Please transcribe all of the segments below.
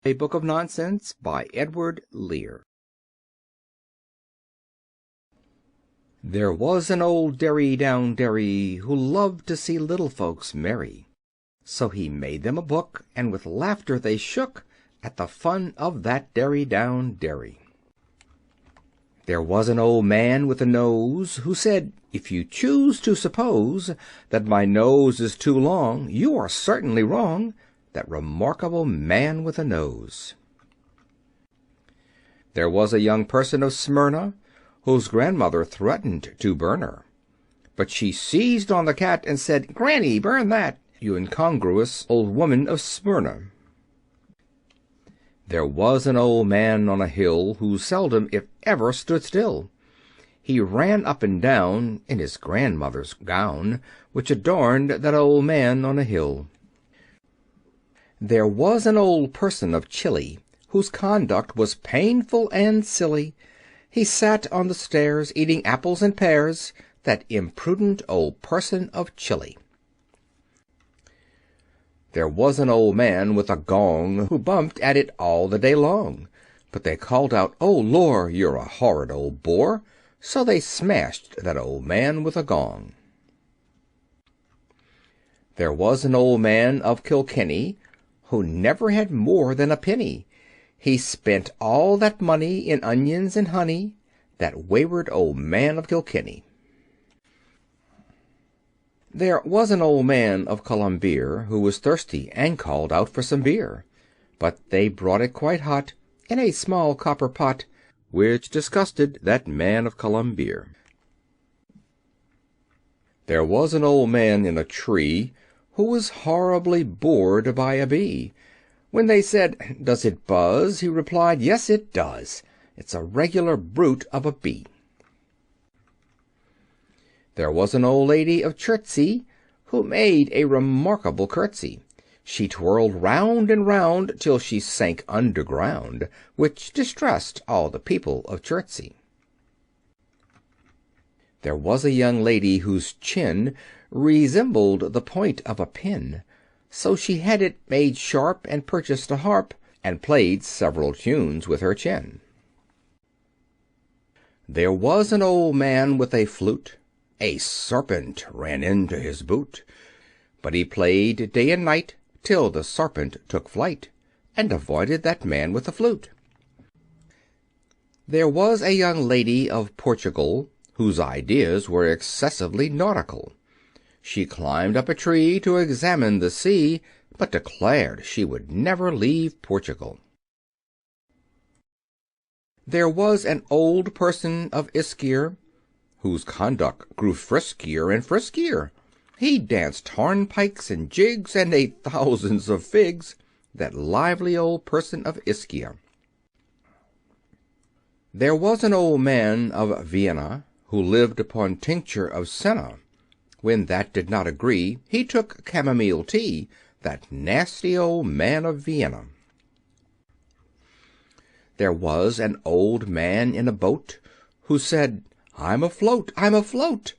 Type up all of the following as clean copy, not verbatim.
A Book of Nonsense by Edward Lear. There was an old derry down Derry who loved to see little folks merry. So he made them a book, and with laughter they shook at the fun of that derry down Derry. There was an old man with a nose who said, "If you choose to suppose that my nose is too long, you are certainly wrong." That remarkable man with a nose. There was a young person of Smyrna whose grandmother threatened to burn her. But she seized on the cat and said, "Granny, burn that, you incongruous old woman of Smyrna." There was an old man on a hill who seldom, if ever, stood still. He ran up and down in his grandmother's gown, which adorned that old man on a hill. There was an old person of Chile whose conduct was painful and silly. He sat on the stairs eating apples and pears, that imprudent old person of Chile. There was an old man with a gong who bumped at it all the day long. But they called out, "Oh, Lor, you're a horrid old bore!" So they smashed that old man with a gong. There was an old man of Kilkenny who never had more than a penny. He spent all that money in onions and honey, that wayward old man of Kilkenny. There was an old man of Colombier who was thirsty and called out for some beer. But they brought it quite hot in a small copper pot, which disgusted that man of Colombier. There was an old man in a tree who was horribly bored by a bee. When they said, "Does it buzz?" he replied, "Yes, it does. It's a regular brute of a bee." There was an old lady of Chertsey who made a remarkable curtsy. She twirled round and round till she sank underground, which distressed all the people of Chertsey. There was a young lady whose chin resembled the point of a pin. So she had it made sharp and purchased a harp, and played several tunes with her chin. There was an old man with a flute. A serpent ran into his boot. But he played day and night till the serpent took flight, and avoided that man with the flute. There was a young lady of Portugal whose ideas were excessively nautical. She climbed up a tree to examine the sea, but declared she would never leave Portugal. There was an old person of Ischia whose conduct grew friskier and friskier. He danced hornpikes and jigs, and ate thousands of figs, that lively old person of Ischia. There was an old man of Vienna who lived upon tincture of senna. When that did not agree, he took chamomile tea, that nasty old man of Vienna. There was an old man in a boat who said, "I'm afloat, I'm afloat."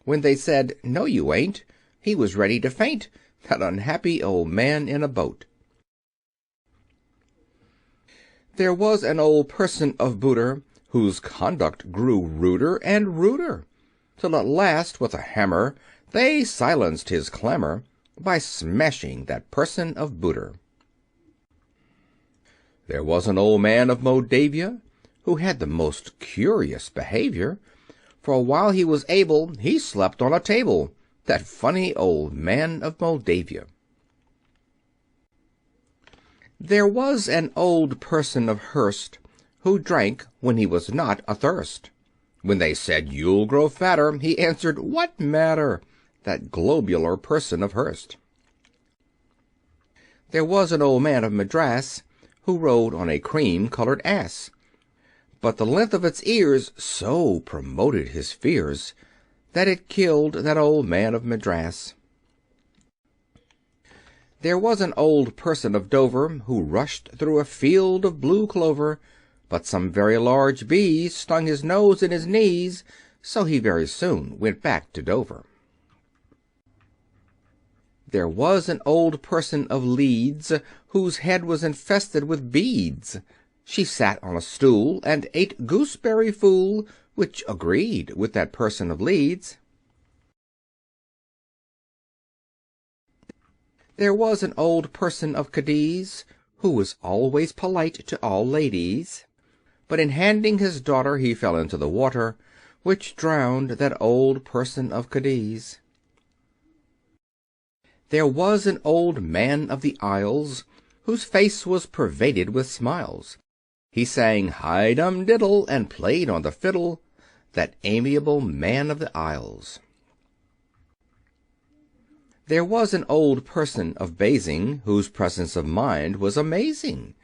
When they said, "No, you ain't," he was ready to faint, that unhappy old man in a boat. There was an old person of Buder whose conduct grew ruder and ruder, till at last with a hammer they silenced his clamor by smashing that person of Buder. There was an old man of Moldavia who had the most curious behavior, for while he was able he slept on a table, that funny old man of Moldavia. There was an old person of Hurst who drank when he was not athirst. When they said, "You'll grow fatter," he answered, "What matter?" that globular person of Hurst. There was an old man of Madras who rode on a cream-colored ass, but the length of its ears so promoted his fears that it killed that old man of Madras. There was an old person of Dover who rushed through a field of blue clover, but some very large bees stung his nose and his knees, so he very soon went back to Dover. There was an old person of Leeds, whose head was infested with beads. She sat on a stool, and ate gooseberry fool, which agreed with that person of Leeds. There was an old person of Cadiz, who was always polite to all ladies, but in handing his daughter he fell into the water, which drowned that old person of Cadiz. There was an old man of the Isles, whose face was pervaded with smiles. He sang high-dum-diddle, and played on the fiddle, that amiable man of the Isles. There was an old person of Basing, whose presence of mind was amazing.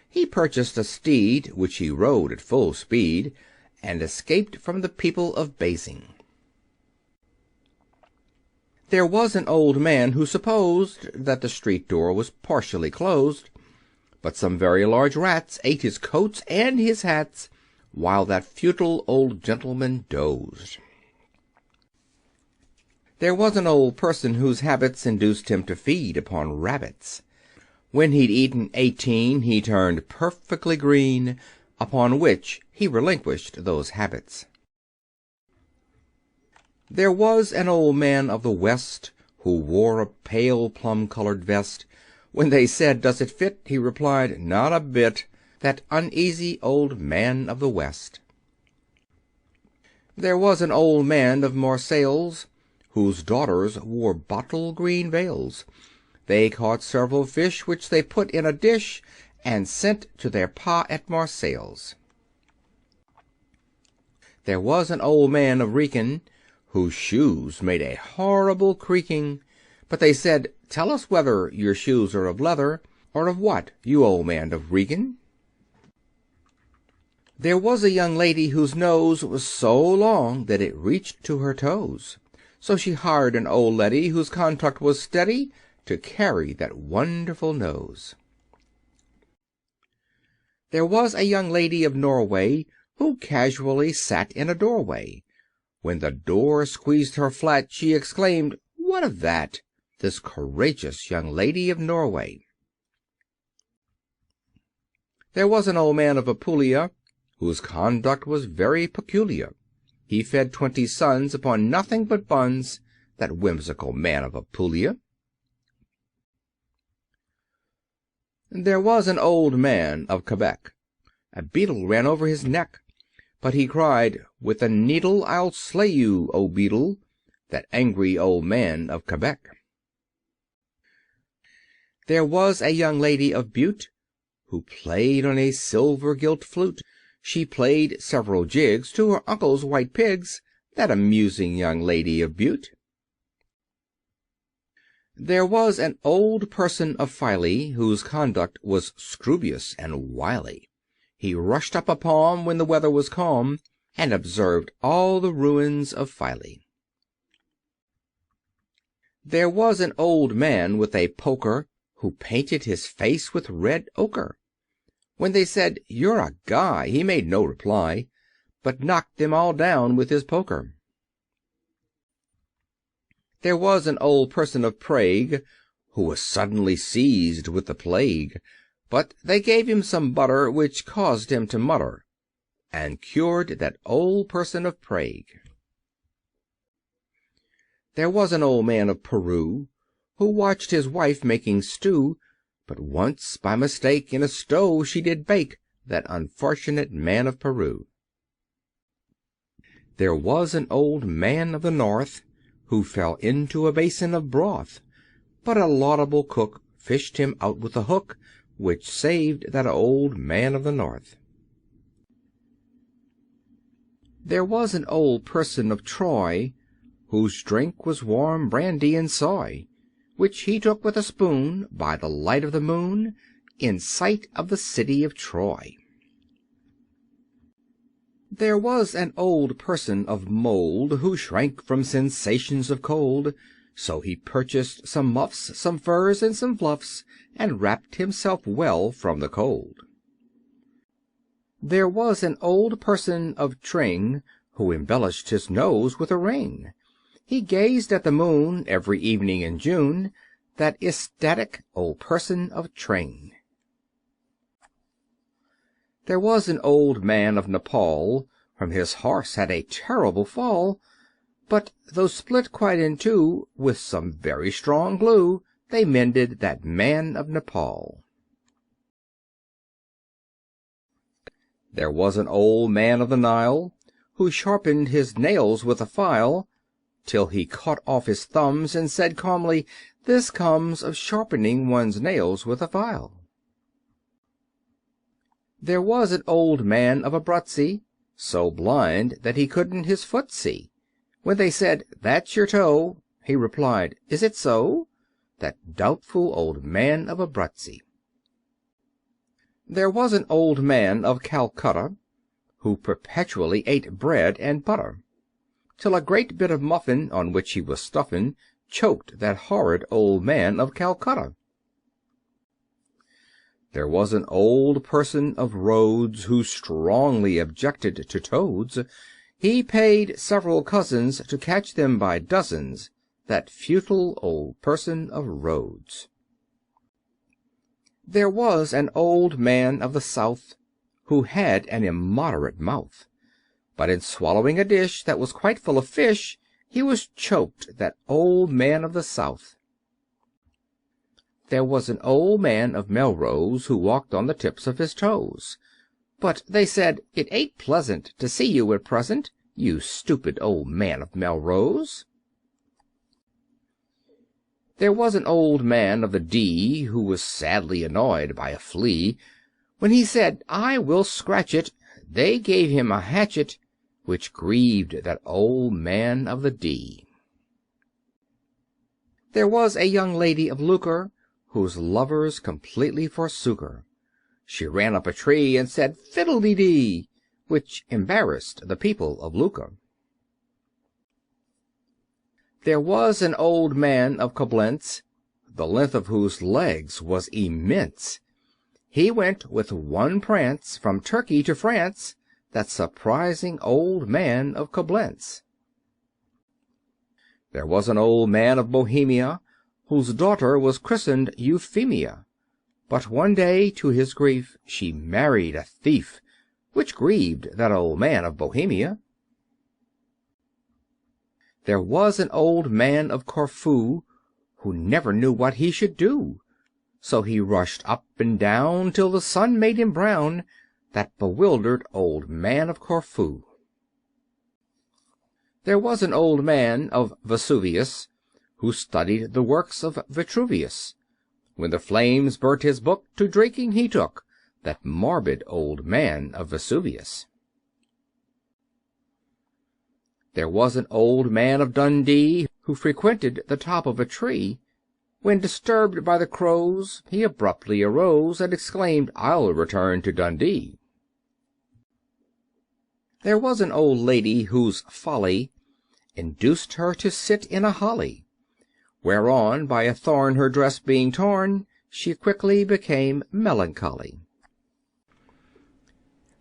He purchased a steed, which he rode at full speed, and escaped from the people of Basing. There was an old man who supposed that the street door was partially closed, but some very large rats ate his coats and his hats, while that futile old gentleman dozed. There was an old person whose habits induced him to feed upon rabbits. When he'd eaten 18, he turned perfectly green, upon which he relinquished those habits. There was an old man of the West, who wore a pale plum-colored vest. When they said, "Does it fit?" he replied, "Not a bit." That uneasy old man of the West. There was an old man of Marseilles, whose daughters wore bottle-green veils. They caught several fish, which they put in a dish, and sent to their pa at Marseilles. There was an old man of Wrekin, whose shoes made a horrible creaking. But they said, "Tell us whether your shoes are of leather, or of what, you old man of Wrekin?" There was a young lady whose nose was so long that it reached to her toes. So she hired an old leddy, whose conduct was steady, to carry that wonderful nose. There was a young lady of Norway, who casually sat in a doorway. When the door squeezed her flat, she exclaimed, "What of that?" This courageous young lady of Norway. There was an old man of Apulia, whose conduct was very peculiar. He fed 20 sons upon nothing but buns, that whimsical man of Apulia. There was an old man of Quebec. A beetle ran over his neck, but he cried, "With a needle I'll slay you, O beetle," that angry old man of Quebec. There was a young lady of Bute, who played on a silver-gilt flute. She played several jigs to her uncle's white pigs, that amusing young lady of Bute. There was an old person of Filey, whose conduct was scroobious and wily. He rushed up a palm when the weather was calm, and observed all the ruins of Filey. There was an old man with a poker, who painted his face with red ochre. When they said, "You're a guy," he made no reply, but knocked them all down with his poker. There was an old person of Prague, who was suddenly seized with the plague, but they gave him some butter, which caused him to mutter, and cured that old person of Prague. There was an old man of Peru, who watched his wife making stew, but once by mistake in a stove she did bake, that unfortunate man of Peru. There was an old man of the North, who fell into a basin of broth, but a laudable cook fished him out with a hook, which saved that old man of the North. There was an old person of Troy, whose drink was warm brandy and soy, which he took with a spoon, by the light of the moon, in sight of the city of Troy. There was an old person of mould, who shrank from sensations of cold, so he purchased some muffs, some furs, and some fluffs, and wrapped himself well from the cold. There was an old person of Tring, who embellished his nose with a ring. He gazed at the moon every evening in June, that ecstatic old person of train. There was an old man of Nepal, from his horse had a terrible fall, but though split quite in two, with some very strong glue, they mended that man of Nepal. There was an old man of the Nile, who sharpened his nails with a file, till he cut off his thumbs, and said calmly, "This comes of sharpening one's nails with a file." There was an old man of Abruzzi, so blind that he couldn't his foot see. When they said, "That's your toe," he replied, "Is it so?" That doubtful old man of Abruzzi. There was an old man of Calcutta, who perpetually ate bread and butter, till a great bit of muffin, on which he was stuffin', choked that horrid old man of Calcutta. There was an old person of Rhodes, who strongly objected to toads. He paid several cousins to catch them by dozens, that futile old person of Rhodes. There was an old man of the South, who had an immoderate mouth, but in swallowing a dish that was quite full of fish, he was choked, that old man of the South. There was an old man of Melrose, who walked on the tips of his toes, but they said, "It ain't pleasant to see you at present, you stupid old man of Melrose." There was an old man of the Dee, who was sadly annoyed by a flea. When he said, "I will scratch it," they gave him a hatchet, which grieved that old man of the Dee. There was a young lady of Lucre, whose lovers completely forsook her. She ran up a tree and said, "Fiddle-dee-dee," which embarrassed the people of Lucre. There was an old man of Coblentz, the length of whose legs was immense. He went with one prance from Turkey to France, that surprising old man of Coblentz. There was an old man of Bohemia, whose daughter was christened Euphemia, but one day, to his grief, she married a thief, which grieved that old man of Bohemia. There was an old man of Corfu, who never knew what he should do, so he rushed up and down till the sun made him brown, that bewildered old man of Corfu. There was an old man of Vesuvius, who studied the works of Vitruvius. When the flames burnt his book, to drinking he took, that morbid old man of Vesuvius. There was an old man of Dundee, who frequented the top of a tree. When disturbed by the crows, he abruptly arose, and exclaimed, "I'll return to Dundee." There was an old lady whose folly induced her to sit in a holly, whereon, by a thorn her dress being torn, she quickly became melancholy.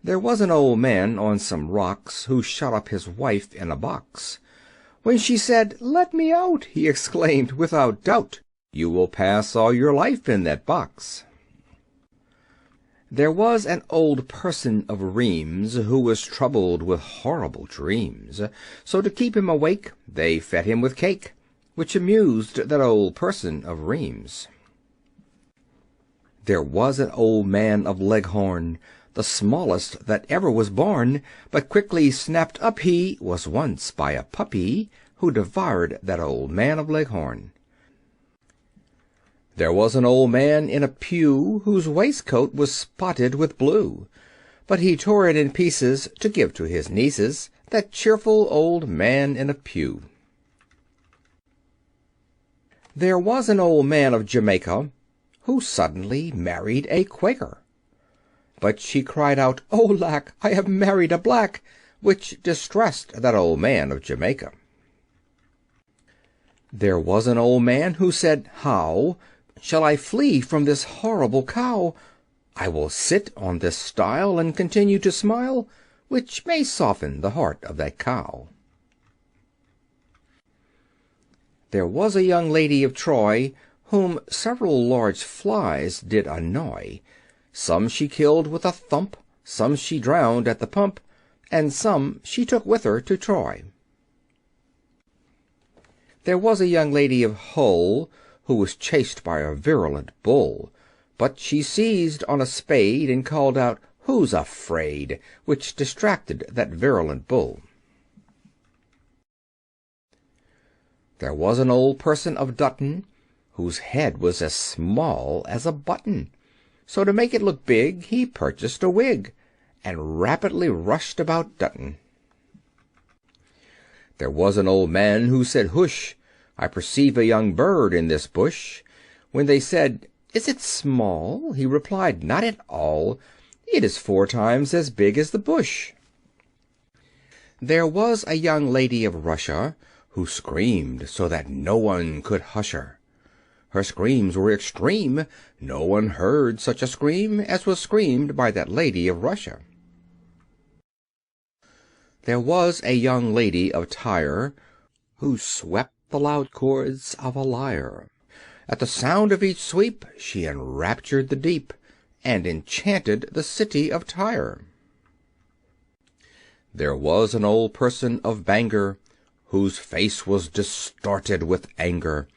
There was an old man on some rocks, who shut up his wife in a box. When she said, "Let me out," he exclaimed, "without doubt you will pass all your life in that box." There was an old person of Rheims, who was troubled with horrible dreams, so to keep him awake they fed him with cake, which amused that old person of Rheims. There was an old man of Leghorn, the smallest that ever was born, but quickly snapped up he was once by a puppy, who devoured that old man of Leghorn. There was an old man in a pew, whose waistcoat was spotted with blue, but he tore it in pieces to give to his nieces, that cheerful old man in a pew. There was an old man of Jamaica, who suddenly married a Quaker. But she cried out, "Oh, lack, I have married a black," which distressed that old man of Jamaica. There was an old man who said, "How shall I flee from this horrible cow? I will sit on this stile and continue to smile, which may soften the heart of that cow." There was a young lady of Troy, whom several large flies did annoy. Some she killed with a thump, some she drowned at the pump, and some she took with her to Troy. There was a young lady of Hull, who was chased by a virulent bull, but she seized on a spade and called out, "Who's afraid?" which distracted that virulent bull. There was an old person of Dutton, whose head was as small as a button. So to make it look big, he purchased a wig, and rapidly rushed about Dutton. There was an old man who said, "Hush! I perceive a young bird in this bush." When they said, "Is it small?" he replied, "Not at all. It is 4 times as big as the bush." There was a young lady of Russia, who screamed so that no one could hush her. Her screams were extreme. No one heard such a scream as was screamed by that lady of Russia. There was a young lady of Tyre, who swept the loud chords of a lyre. At the sound of each sweep she enraptured the deep, and enchanted the city of Tyre. There was an old person of Bangor, whose face was distorted with anger.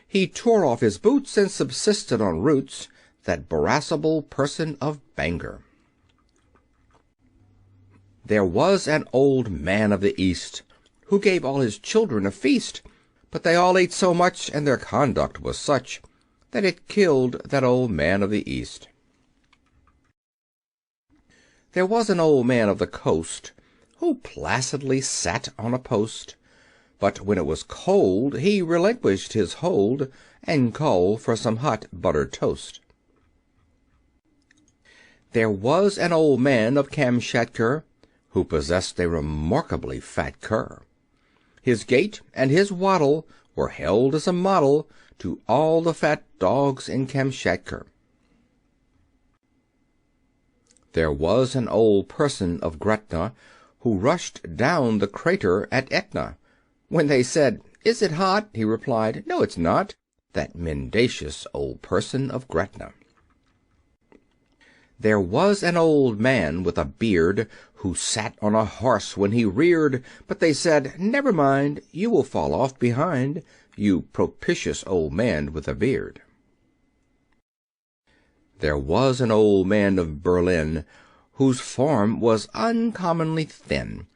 He tore off his boots and subsisted on roots, that Barasable person of Bangor. There was an old man of the East, who gave all his children a feast, but they all ate so much, and their conduct was such, that it killed that old man of the East. There was an old man of the coast, who placidly sat on a post, but when it was cold he relinquished his hold, and called for some hot buttered toast. There was an old man of Kamschatka, who possessed a remarkably fat cur. His gait and his waddle were held as a model to all the fat dogs in Kamschatka. There was an old person of Gretna, who rushed down the crater at Etna. When they said, "Is it hot?" he replied, "No, it's not," that mendacious old person of Gretna. There was an old man with a beard, who sat on a horse when he reared, but they said, "Never mind, you will fall off behind, you propitious old man with a beard." There was an old man of Berlin, whose form was uncommonly thin,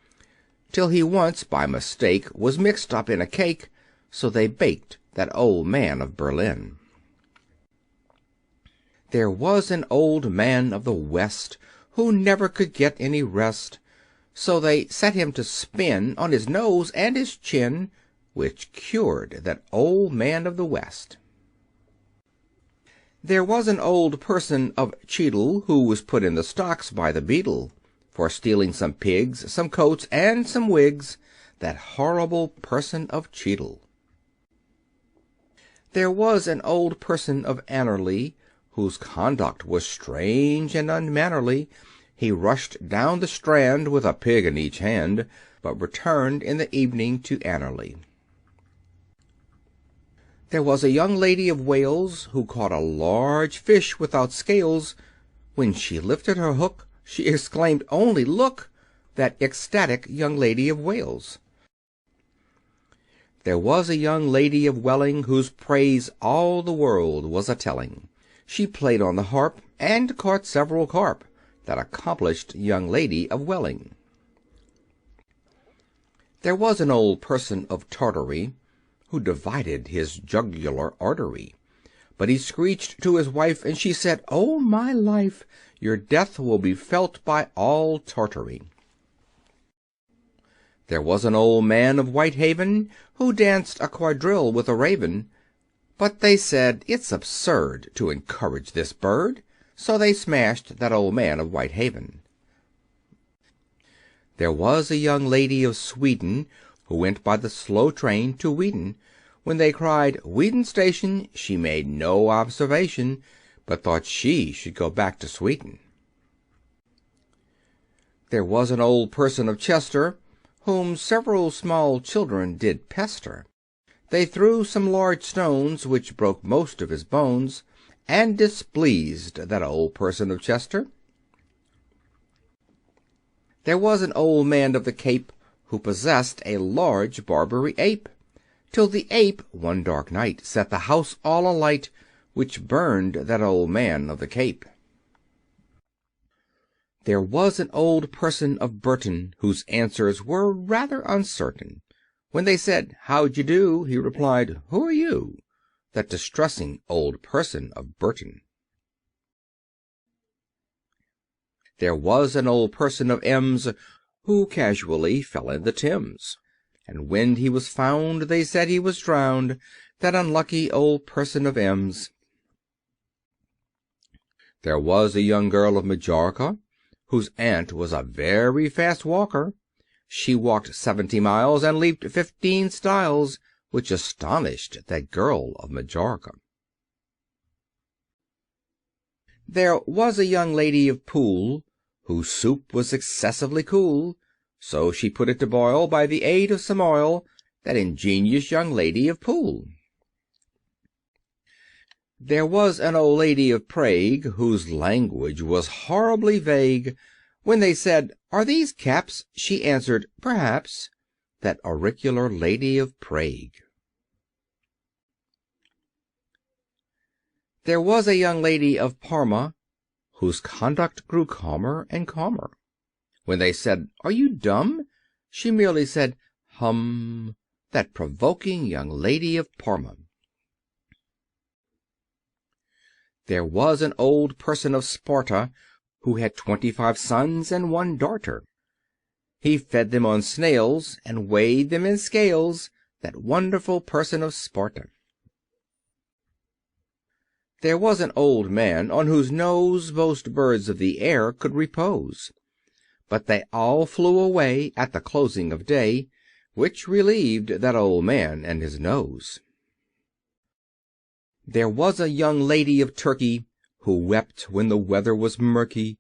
till he once by mistake was mixed up in a cake, so they baked that old man of Berlin. There was an old man of the West, who never could get any rest, so they set him to spin on his nose and his chin, which cured that old man of the West. There was an old person of Cheadle, who was put in the stocks by the beadle, for stealing some pigs, some coats, and some wigs, that horrible person of Cheadle. There was an old person of Annerley, whose conduct was strange and unmannerly. He rushed down the Strand with a pig in each hand, but returned in the evening to Annerley. There was a young lady of Wales, who caught a large fish without scales. When she lifted her hook, she exclaimed, "Only look!" that ecstatic young lady of Wales. There was a young lady of Welling, whose praise all the world was a-telling. She played on the harp, and caught several carp, that accomplished young lady of Welling. There was an old person of Tartary, who divided his jugular artery. But he screeched to his wife, and she said, "Oh, my life, your death will be felt by all Tartary." There was an old man of Whitehaven, who danced a quadrille with a raven, but they said, "It's absurd to encourage this bird," so they smashed that old man of Whitehaven. There was a young lady of Sweden, who went by the slow train to Weedon. When they cried, "Weedon Station," she made no observation, but thought she should go back to Sweden. There was an old person of Chester, whom several small children did pester. They threw some large stones, which broke most of his bones, and displeased that old person of Chester. There was an old man of the Cape who possessed a large Barbary ape, till the ape one dark night set the house all alight, which burned that old man of the Cape. There was an old person of Burton whose answers were rather uncertain. When they said, "How d'ye do?" he replied, "Who are you?" That distressing old person of Burton. There was an old person of Ems who casually fell in the Thames, and when he was found they said he was drowned, that unlucky old person of Ems. There was a young girl of Majorca whose aunt was a very fast walker. She walked 70 miles and leaped 15 stiles, which astonished that girl of Majorca. There was a young lady of Poole whose soup was excessively cool, so she put it to boil by the aid of some oil, that ingenious young lady of Poole. There was an old lady of Prague whose language was horribly vague. When they said, "Are these caps?" she answered, "Perhaps," that auricular lady of Prague. There was a young lady of Parma whose conduct grew calmer and calmer. When they said, "Are you dumb?" she merely said, "Hum," that provoking young lady of Parma. There was an old person of Sparta who had 25 sons and 1 daughter. He fed them on snails and weighed them in scales, that wonderful person of Sparta. There was an old man on whose nose most birds of the air could repose, but they all flew away at the closing of day, which relieved that old man and his nose. There was a young lady of Turkey who wept when the weather was murky.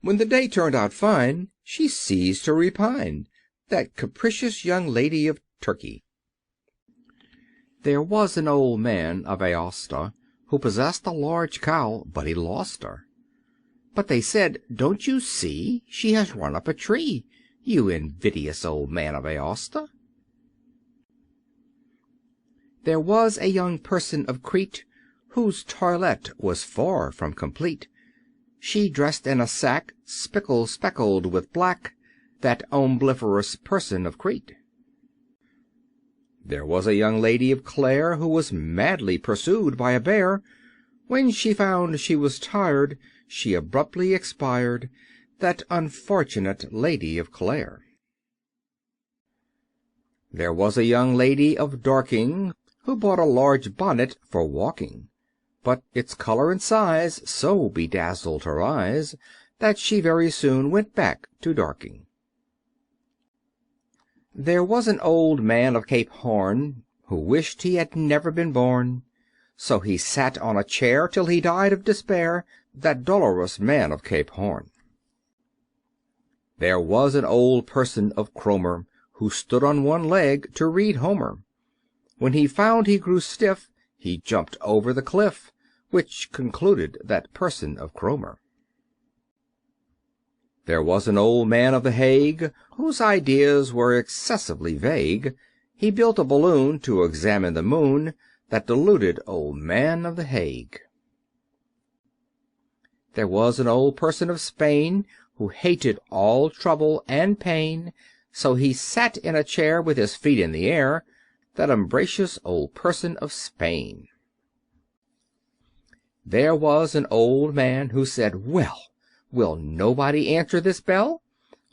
When the day turned out fine, she ceased to repine, that capricious young lady of Turkey. There was an old man of Aosta who possessed a large cow, but he lost her. But they said, "Don't you see? She has run up a tree, you invidious old man of Aosta." There was a young person of Crete whose toilette was far from complete. She dressed in a sack, speckled with black, that ombliferous person of Crete. There was a young lady of Clare who was madly pursued by a bear. When she found she was tired, she abruptly expired, that unfortunate lady of Clare. There was a young lady of Dorking who bought a large bonnet for walking, but its color and size so bedazzled her eyes that she very soon went back to Dorking. There was an old man of Cape Horn who wished he had never been born, so he sat on a chair till he died of despair, that dolorous man of Cape Horn. There was an old person of Cromer who stood on one leg to read Homer. When he found he grew stiff, he jumped over the cliff, which concluded that person of Cromer. There was an old man of the Hague whose ideas were excessively vague. He built a balloon to examine the moon, that deluded old man of the Hague. There was an old person of Spain who hated all trouble and pain, so he sat in a chair with his feet in the air, that umbrageous old person of Spain. There was an old man who said, "Well, will nobody answer this bell?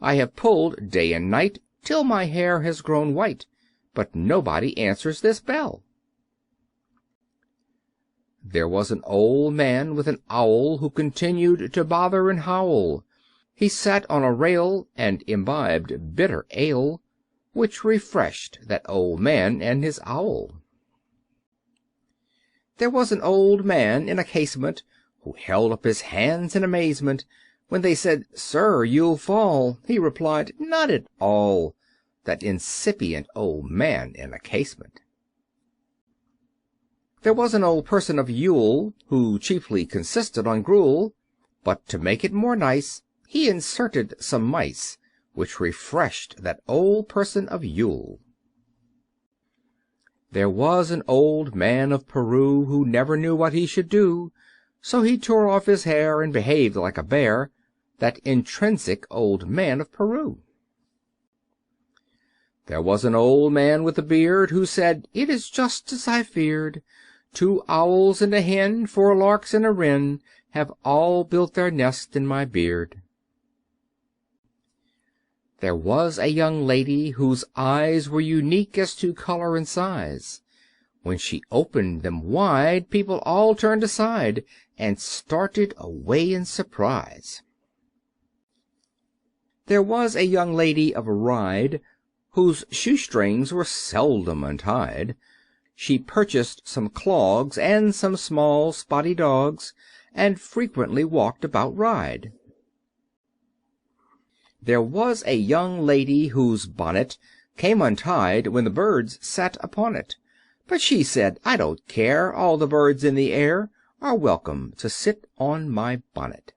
I have pulled day and night till my hair has grown white, but nobody answers this bell." There was an old man with an owl who continued to bother and howl. He sat on a rail and imbibed bitter ale, which refreshed that old man and his owl. There was an old man in a casement who held up his hands in amazement. When they said, "Sir, you'll fall," he replied, "Not at all," that incipient old man in a casement. There was an old person of Yule, who chiefly consisted on gruel, but to make it more nice, he inserted some mice, which refreshed that old person of Yule. There was an old man of Peru, who never knew what he should do, so he tore off his hair and behaved like a bear, that intrinsic old man of Peru. There was an old man with a beard, who said, "It is just as I feared. 2 owls and a hen, 4 larks and a wren, have all built their nest in my beard." There was a young lady whose eyes were unique as to color and size. When she opened them wide, people all turned aside and started away in surprise. There was a young lady of Ryde, whose shoestrings were seldom untied. She purchased some clogs and some small spotty dogs, and frequently walked about Ryde. There was a young lady whose bonnet came untied when the birds sat upon it, but she said, "I don't care, all the birds in the air are welcome to sit on my bonnet."